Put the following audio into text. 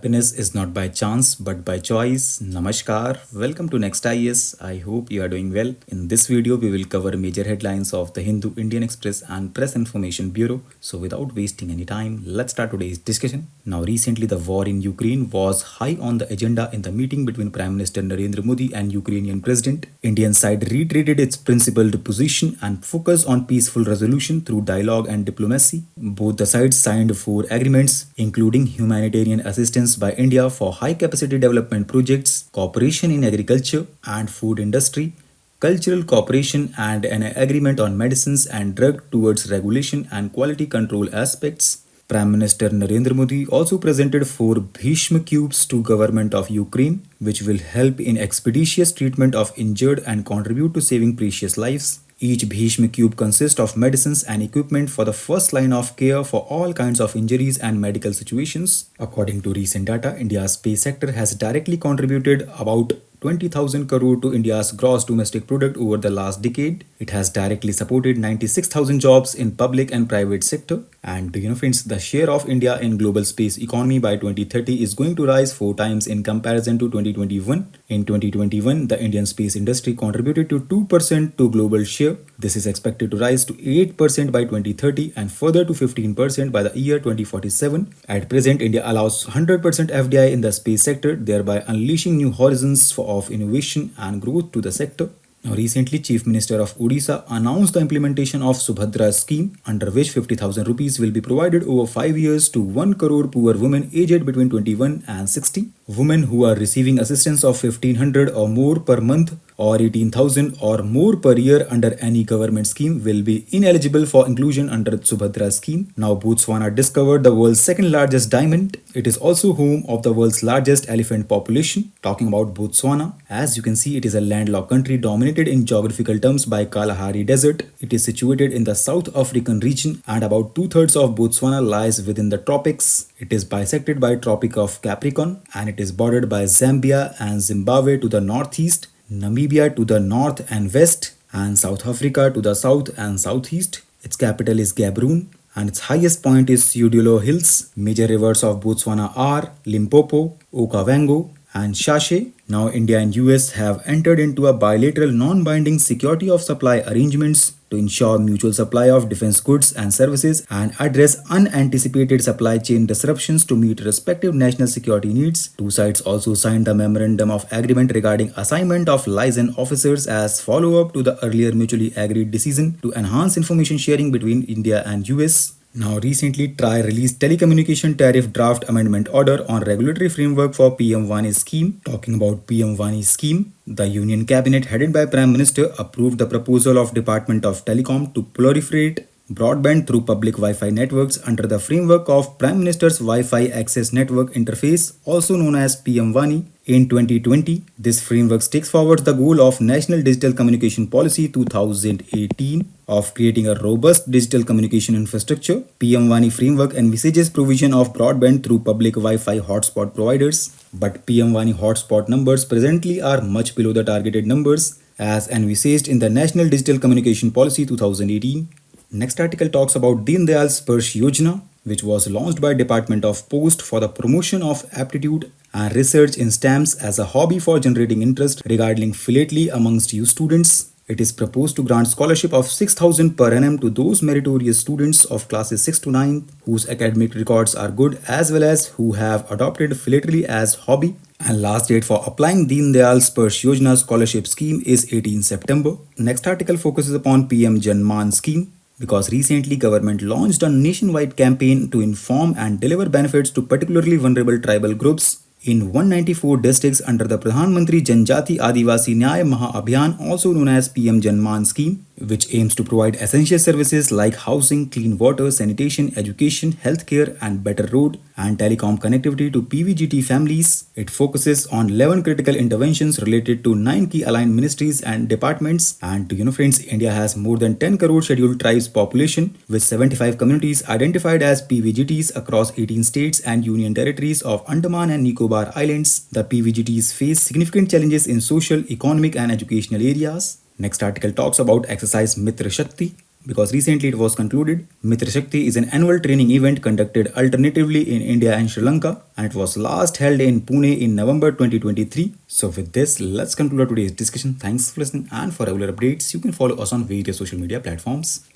Happiness is not by chance but by choice. Namaskar. Welcome to Next IS. I hope you are doing well. In this video, we will cover major headlines of the Hindu, Indian Express, and Press Information Bureau. So, without wasting any time, let's start today's discussion. Now, recently, the war in Ukraine was high on the agenda in the meeting between Prime Minister Narendra Modi and Ukrainian President. Indian side reiterated its principled position and focused on peaceful resolution through dialogue and diplomacy. Both the sides signed 4 agreements, including humanitarian assistance by India for high-capacity development projects, cooperation in agriculture and food industry, cultural cooperation, and an agreement on medicines and drug towards regulation and quality control aspects. Prime Minister Narendra Modi also presented 4 Bhishma cubes to government of Ukraine, which will help in expeditious treatment of injured and contribute to saving precious lives. Each Bhishma cube consists of medicines and equipment for the first line of care for all kinds of injuries and medical situations. According to recent data, India's space sector has directly contributed about 20,000 crore to India's gross domestic product over the last decade. It has directly supported 96,000 jobs in public and private sector. And friends, the share of India in global space economy by 2030 is going to rise 4 times in comparison to 2021. In 2021, the Indian space industry contributed to 2% to global share. This is expected to rise to 8% by 2030 and further to 15% by the year 2047. At present, India allows 100% FDI in the space sector, thereby unleashing new horizons of innovation and growth to the sector. Now, recently, Chief Minister of Odisha announced the implementation of Subhadra scheme, under which 50,000 rupees will be provided over 5 years to 1 crore poor women aged between 21 and 60. Women who are receiving assistance of 1,500 or more per month or 18,000 or more per year under any government scheme will be ineligible for inclusion under Subhadra scheme. Now, Botswana discovered the world's second largest diamond. It is also home of the world's largest elephant population. Talking about Botswana, as you can see, it is a landlocked country dominated in geographical terms by Kalahari Desert. It is situated in the South African region and about 2/3 of Botswana lies within the tropics. It is bisected by Tropic of Capricorn and it is bordered by Zambia and Zimbabwe to the northeast, Namibia to the north and west, and South Africa to the south and southeast. Its capital is Gaborone and its highest point is Ciudolo Hills. Major rivers of Botswana are Limpopo, Okavango, and Shashe. Now, India and US have entered into a bilateral non-binding security of supply arrangements to ensure mutual supply of defense goods and services and address unanticipated supply chain disruptions to meet respective national security needs. Two sides also signed the memorandum of agreement regarding assignment of liaison officers as follow-up to the earlier mutually agreed decision to enhance information sharing between India and US. Now, recently, TRAI released Telecommunication Tariff Draft Amendment Order on Regulatory Framework for PM Wani Scheme. Talking about PM Wani Scheme, the Union Cabinet headed by Prime Minister approved the proposal of Department of Telecom to proliferate broadband through public Wi-Fi networks under the framework of Prime Minister's Wi-Fi Access Network Interface, also known as PM Wani. In 2020, this framework takes forward the goal of National Digital Communication Policy 2018 of creating a robust digital communication infrastructure. PM Wani framework envisages provision of broadband through public Wi-Fi hotspot providers, but PM Wani hotspot numbers presently are much below the targeted numbers as envisaged in the National Digital Communication Policy 2018. Next article talks about Deen Dayal Sparsh Yojana, which was launched by Department of Post for the promotion of aptitude and research in stamps as a hobby for generating interest regarding philately amongst you students. It is proposed to grant scholarship of 6,000 per annum to those meritorious students of classes 6 to 9 whose academic records are good as well as who have adopted philately as hobby. And last date for applying Deen Dayal Sparsh Yojana scholarship scheme is 18 September. Next article focuses upon PM Janman scheme, because recently government launched a nationwide campaign to inform and deliver benefits to particularly vulnerable tribal groups in 194 districts under the Pradhan Mantri Janjati Adivasi Nyaya Maha Abhiyan, also known as PM Janman scheme, which aims to provide essential services like housing, clean water, sanitation, education, healthcare, and better road and telecom connectivity to PVGT families. It focuses on 11 critical interventions related to 9 key aligned ministries and departments. And friends, India has more than 10 crore scheduled tribes population with 75 communities identified as PVGTs across 18 states and union territories of Andaman and Nicobar Islands. The PVGTs face significant challenges in social, economic, and educational areas. Next article talks about exercise Mitra Shakti, because recently it was concluded. Mitra Shakti is an annual training event conducted alternatively in India and Sri Lanka, and it was last held in Pune in November 2023. So with this, let's conclude today's discussion. Thanks for listening, and for regular updates, you can follow us on various social media platforms.